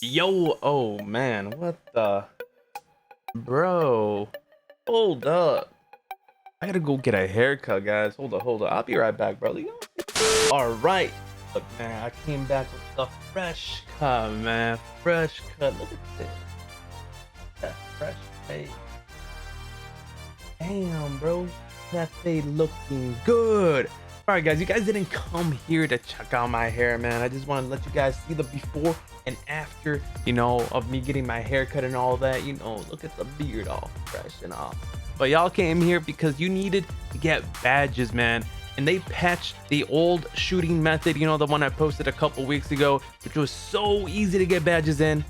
Yo, oh man, what the bro? Hold up. I gotta go get a haircut, guys. Hold up. I'll be right back, bro. All right. Look, man, I came back with the fresh cut, man. Fresh cut. Look at this. That fresh fade. Damn, bro. That fade looking good. All right, guys, you guys didn't come here to check out my hair, man. I just want to let you guys see the before and after, of me getting my hair cut and all that. Look at the beard all fresh and all. But y'all came here because you needed to get badges, man. And they patched the old shooting method, the one I posted a couple weeks ago, which was so easy to get badges in.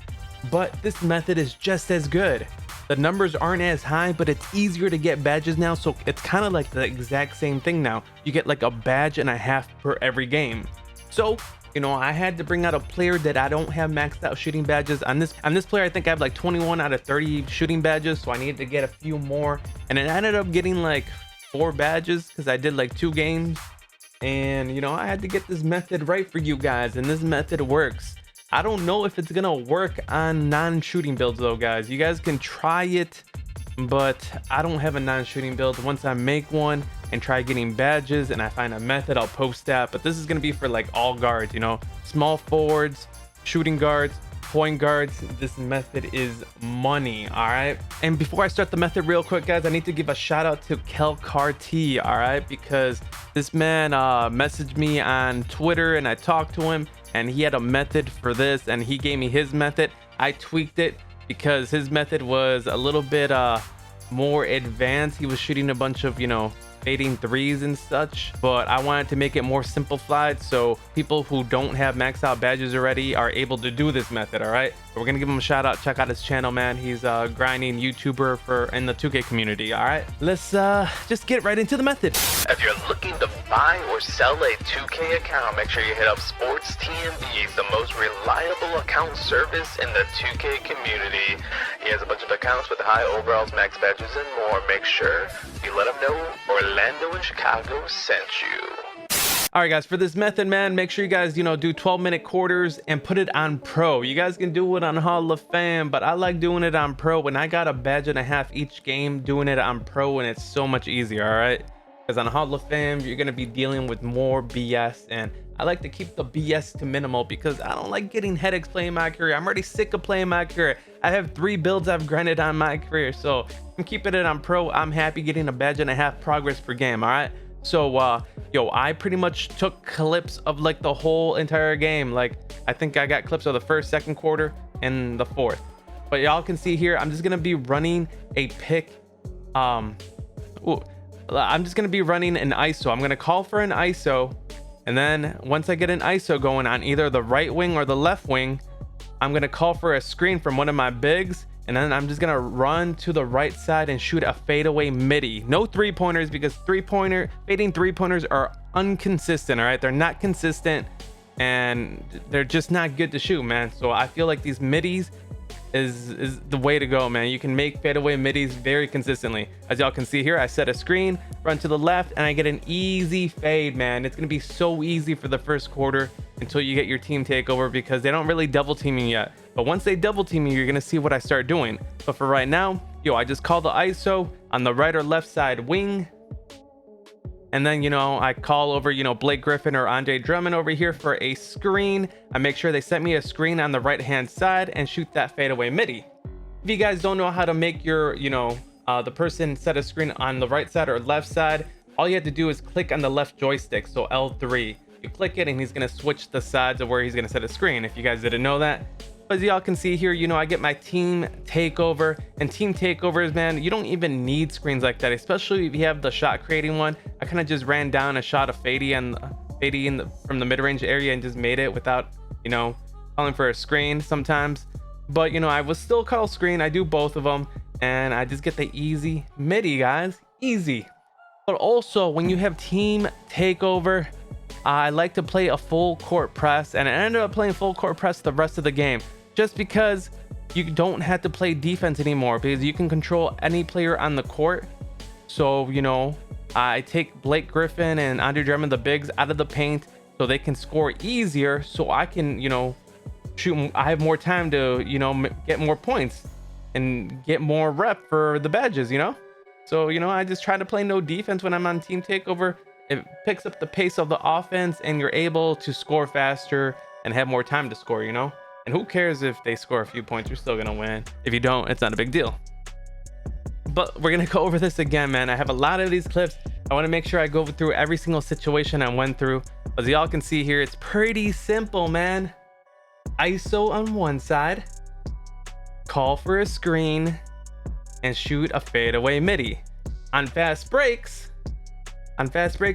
But this method is just as good. The numbers aren't as high, but it's easier to get badges now, so it's kind of like the exact same thing now. You get like a badge and a half per every game. So, I had to bring out a player that I don't have maxed out shooting badges. On this player, I think I have like 21 out of 30 shooting badges, so I needed to get a few more. And it ended up getting like 4 badges because I did like 2 games. And, I had to get this method right for you guys, and this method works. I don't know if it's gonna work on non-shooting builds though, guys. You guys can try it, but I don't have a non-shooting build. Once I make one and try getting badges and I find a method, I'll post that. But this is gonna be for like all guards, small forwards, shooting guards, point guards. This method is money. All right. And before I start the method real quick, guys, I need to give a shout out to Kelcarty, all right, because this man messaged me on Twitter and I talked to him, and he had a method for this and he gave me his method. I tweaked it because his method was a little bit more advanced. He was shooting a bunch of, fading threes and such, but I wanted to make it more simplified so people who don't have maxed out badges already are able to do this method. All right, so we're gonna give him a shout out. Check out his channel, man. He's a grinding YouTuber in the 2K community. All right, let's just get right into the method. If you're looking to buy or sell a 2K account, make sure you hit up Sports TMV, the most reliable account service in the 2K community. He has a bunch of accounts with high overalls, max badges, and more. Make sure you let him know Orlando in Chicago sent you. All right, guys, for this method, man, make sure you guys, do 12-minute quarters and put it on pro. You guys can do it on Hall of Fame, but I like doing it on pro. When I got a badge and a half each game, doing it on pro, and it's so much easier, all right? Because on Hall of Fame, you're going to be dealing with more BS, and I like to keep the BS to minimal because I don't like getting headaches playing my career. I'm already sick of playing my career. I have 3 builds I've grinded on my career, so I'm keeping it on pro. I'm happy getting a badge and a half progress per game, all right? So, I pretty much took clips of like the whole entire game. Like, I think I got clips of the first, second quarter, and the fourth. But y'all can see here, I'm just going to be running a pick. I'm just going to be running an ISO. I'm going to call for an ISO. And then once I get an ISO going on either the right wing or the left wing, I'm going to call for a screen from one of my bigs. And then I'm just going to run to the right side and shoot a fadeaway midi. No 3-pointers because fading 3-pointers are inconsistent. All right. They're not consistent and they're just not good to shoot, man. So I feel like these midis is the way to go, man. You can make fadeaway midis very consistently. As y'all can see here, I set a screen, run to the left, and I get an easy fade, man. It's gonna be so easy for the first quarter until you get your team takeover because they don't really double team you yet. But once they double team you, you're gonna see what I start doing. But for right now, I just call the ISO on the right or left side wing. And then, I call over, Blake Griffin or Andre Drummond over here for a screen. I make sure they sent me a screen on the right-hand side and shoot that fadeaway midi. If you guys don't know how to make your, the person set a screen on the right side or left side, all you have to do is click on the left joystick, so L3. You click it and he's going to switch the sides of where he's going to set a screen, if you guys didn't know that. As y'all can see here, I get my team takeover, and team takeovers, man, you don't even need screens like that, especially if you have the shot creating one. I kind of just ran down a shot of Fady from the mid-range area and just made it without, calling for a screen sometimes. But, I will still call screen. I do both of them, and I just get the easy midi, guys. Easy. But also, when you have team takeover, I like to play a full court press, and I ended up playing full court press the rest of the game. Just because you don't have to play defense anymore because you can control any player on the court. So, I take Blake Griffin and Andre Drummond, the bigs, out of the paint so they can score easier. So I can, shoot. I have more time to, you know, get more points and get more rep for the badges, you know. So, you know, I just try to play no defense when I'm on team takeover. It picks up the pace of the offense and you're able to score faster and have more time to score, you know. And who cares if they score a few points? You're still gonna win. If you don't, it's not a big deal. But we're gonna go over this again, man. I have a lot of these clips. I want to make sure I go through every single situation I went through. As y'all can see here, it's pretty simple, man. ISO on one side, call for a screen, and shoot a fadeaway midi. On fast breaks,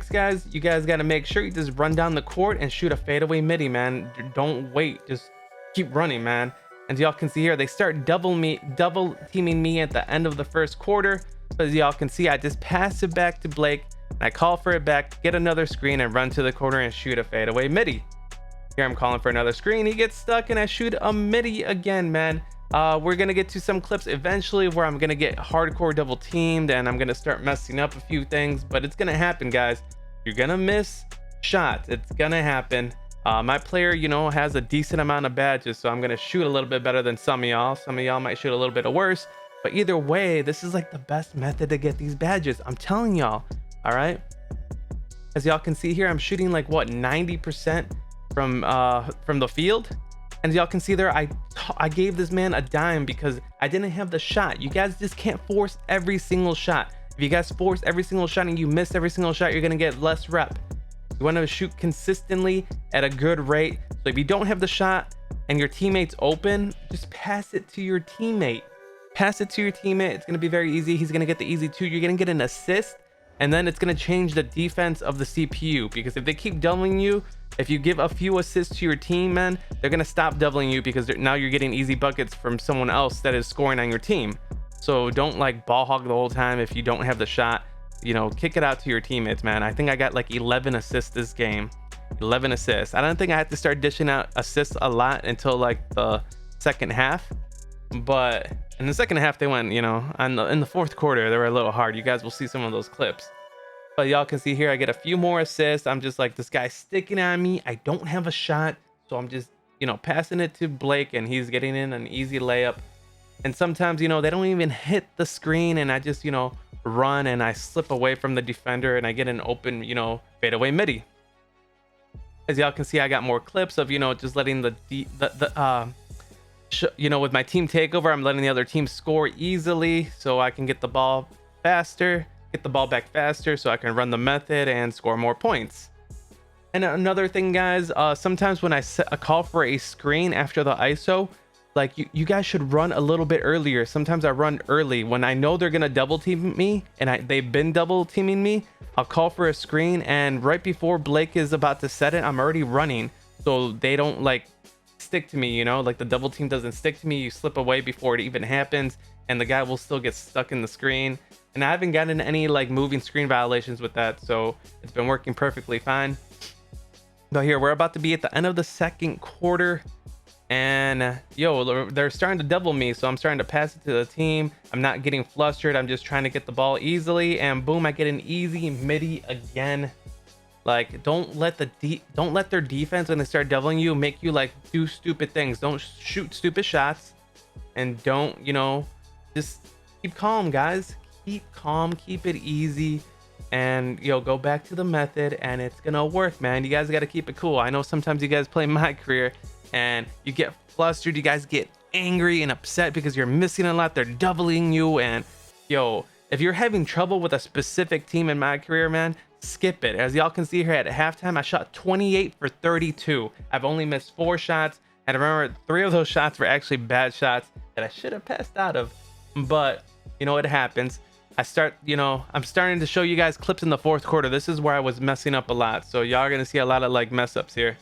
guys, you guys got to make sure you just run down the court and shoot a fadeaway midi, man. Don't wait, just keep running, man. And y'all can see here, they start double teaming me at the end of the first quarter. But as y'all can see, I just pass it back to Blake, and I call for it back, get another screen, and run to the corner and shoot a fadeaway midi. Here I'm calling for another screen, he gets stuck, and I shoot a midi again, man. We're gonna get to some clips eventually where I'm gonna get hardcore double teamed and I'm gonna start messing up a few things, but it's gonna happen, guys. You're gonna miss shots, it's gonna happen. My player, you know, has a decent amount of badges, so I'm gonna shoot a little bit better than some of y'all might shoot a little bit worse, but either way, this is like the best method to get these badges, I'm telling y'all. All right, as y'all can see here, I'm shooting like what, 90% from the field. And y'all can see there, I gave this man a dime because I didn't have the shot. You guys just can't force every single shot. If you guys force every single shot and you miss every single shot, you're gonna get less rep. You want to shoot consistently at a good rate. So if you don't have the shot and your teammate's open, just pass it to your teammate. Pass it to your teammate. It's gonna be very easy. He's gonna get the easy two. You're gonna get an assist, and then it's gonna change the defense of the CPU, because if they keep doubling you, if you give a few assists to your team, man, they're gonna stop doubling you because now you're getting easy buckets from someone else that is scoring on your team. So don't like ball hog the whole time. If you don't have the shot, you know, kick it out to your teammates, man. I think I got like 11 assists this game. 11 assists. I don't think I had to start dishing out assists a lot until like the second half, but in the second half they went, you know, in the fourth quarter they were a little hard. You guys will see some of those clips. But y'all can see here, I get a few more assists. I'm just like, this guy's sticking on me. I don't have a shot. So I'm just, you know, passing it to Blake and he's getting in an easy layup. And sometimes, you know, they don't even hit the screen and I just, you know, run and I slip away from the defender and I get an open, you know, fadeaway midi. As y'all can see, I got more clips of, you know, just letting you know, with my team takeover, I'm letting the other team score easily so I can get the ball faster. Get the ball back faster so I can run the method and score more points. And another thing, guys, sometimes when I set a call for a screen after the ISO, like you guys should run a little bit earlier. Sometimes I run early when I know they're gonna double team me, and they've been double teaming me. I'll call for a screen, and right before Blake is about to set it, I'm already running, so they don't like stick to me, you know, like the double team doesn't stick to me. You slip away before it even happens and the guy will still get stuck in the screen. And I haven't gotten any like moving screen violations with that, so it's been working perfectly fine. But here we're about to be at the end of the second quarter, and yo, they're starting to double me, so I'm starting to pass it to the team. I'm not getting flustered, I'm just trying to get the ball easily, and boom, I get an easy midi again. Like, don't let their defense, when they start doubling you, make you like do stupid things. Don't shoot stupid shots, and don't, you know, just keep calm, guys. Keep calm, keep it easy, and go back to the method, and it's gonna work, man. You guys got to keep it cool. I know sometimes you guys play my career and you get flustered, you guys get angry and upset because you're missing a lot, they're doubling you, and if you're having trouble with a specific team in my career, man, skip it. As y'all can see here, at halftime I shot 28 for 32. I've only missed 4 shots, and I remember 3 of those shots were actually bad shots that I should have passed out of, but it happens. I'm starting to show you guys clips in the fourth quarter. This is where I was messing up a lot, so y'all are gonna see a lot of like mess ups here,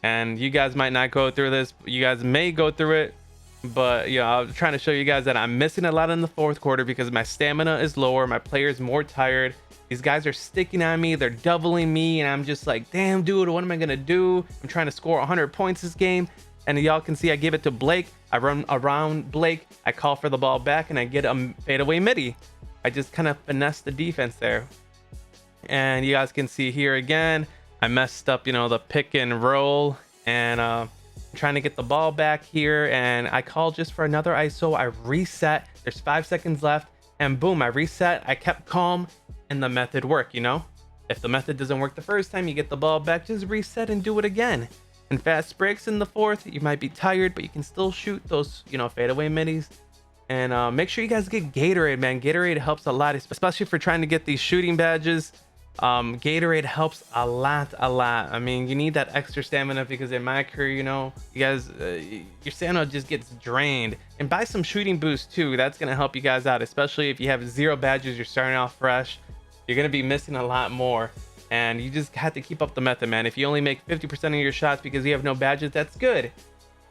and you guys might not go through this, you guys may go through it, but I'm trying to show you guys that I'm missing a lot in the fourth quarter because my stamina is lower, my player's more tired, these guys are sticking on me, they're doubling me, and I'm just like, damn dude, what am I gonna do? I'm trying to score 100 points this game. And y'all can see I give it to Blake, I run around Blake, I call for the ball back, and I get a fadeaway midi. I just kind of finesse the defense there. And you guys can see here again, I messed up, the pick and roll, and trying to get the ball back here, and I call just for another ISO. I reset. There's 5 seconds left, and boom, I reset. I kept calm, and the method worked, you know? If the method doesn't work the first time, you get the ball back, just reset and do it again. And fast breaks in the fourth, you might be tired, but you can still shoot those, you know, fadeaway middies. And make sure you guys get Gatorade, man. Gatorade helps a lot, especially for trying to get these shooting badges. Gatorade helps a lot. I mean, you need that extra stamina, because in my career, you know, you guys, your stamina just gets drained. And buy some shooting boost too. That's gonna help you guys out, especially if you have 0 badges, you're starting off fresh. You're gonna be missing a lot more, and you just have to keep up the method, man. If you only make 50% of your shots because you have no badges, that's good.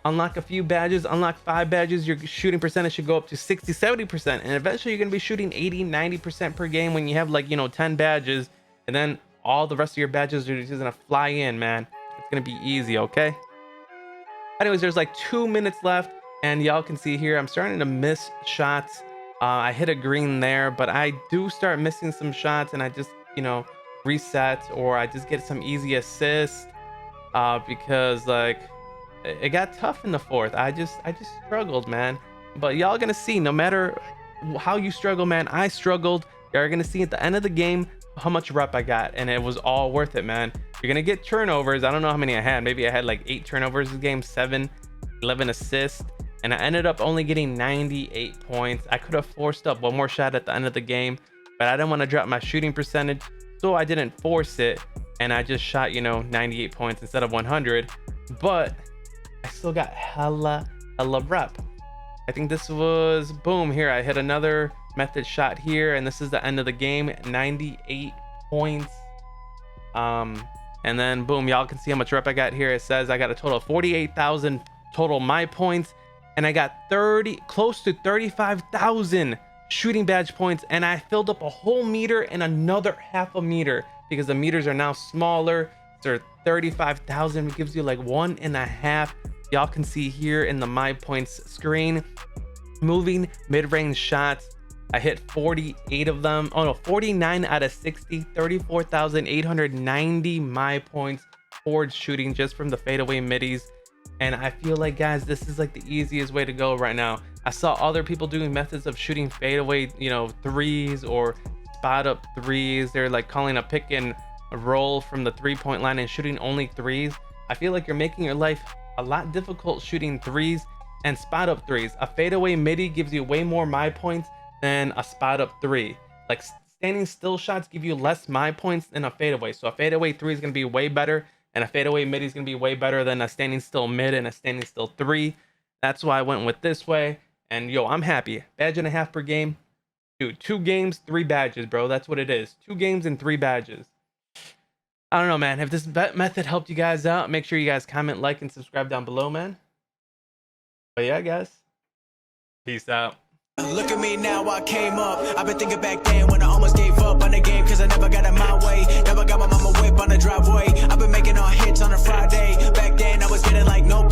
Unlock a few badges, unlock 5 badges, your shooting percentage should go up to 60-70%, and eventually you're gonna be shooting 80-90% per game when you have, like, you know, 10 badges, and then all the rest of your badges are just gonna fly in, man. It's gonna be easy, okay? Anyways, there's like 2 minutes left, and y'all can see here I'm starting to miss shots. I hit a green there, but I do start missing some shots, and I just, you know, reset, or I just get some easy assists, because like it got tough in the fourth. I just struggled, man. But y'all gonna see, no matter how you struggle, man, I struggled. You're gonna see at the end of the game how much rep I got, and it was all worth it, man. You're gonna get turnovers. I don't know how many I had. Maybe I had like 8 turnovers this game, 7, 11 assists, and I ended up only getting 98 points. I could have forced up one more shot at the end of the game, but I didn't want to drop my shooting percentage, so I didn't force it, and I just shot, you know, 98 points instead of 100. But I still got hella rep. I think this was, boom, here I hit another method shot here, and this is the end of the game, 98 points. And then boom, y'all can see how much rep I got here. It says I got a total of 48,000 total my points, and I got close to 35,000 shooting badge points, and I filled up a whole meter and another half a meter, because the meters are now smaller. So 35,000 gives you like 1.5. Y'all can see here in the my points screen, moving mid-range shots, I hit 48 of them. Oh no, 49 out of 60, 34,890 my points towards shooting just from the fadeaway middies. And I feel like, guys, this is like the easiest way to go right now. I saw other people doing methods of shooting fadeaway, you know, threes or spot up threes. They're like calling a pick and roll from the 3-point line and shooting only threes. I feel like you're making your life a lot difficult shooting threes and spot up threes. A fadeaway midi gives you way more my points than a spot up 3. Like, standing still shots give you less my points than a fadeaway. So a fadeaway 3 is going to be way better, and a fadeaway midi is going to be way better than a standing still mid and a standing still 3. That's why I went with this way. And yo, I'm happy. 1.5 badges per game. Dude, 2 games, 3 badges, bro. That's what it is. 2 games and 3 badges. I don't know, man. If this method helped you guys out, make sure you guys comment, like, and subscribe down below, man. But yeah, guys. Peace out. Look at me now, I came up. I've been thinking back then when I almost gave up on the game, cause I never got it my way. Never got my mama whip on the driveway. I've been making all hits on a Friday. Back then I was getting like no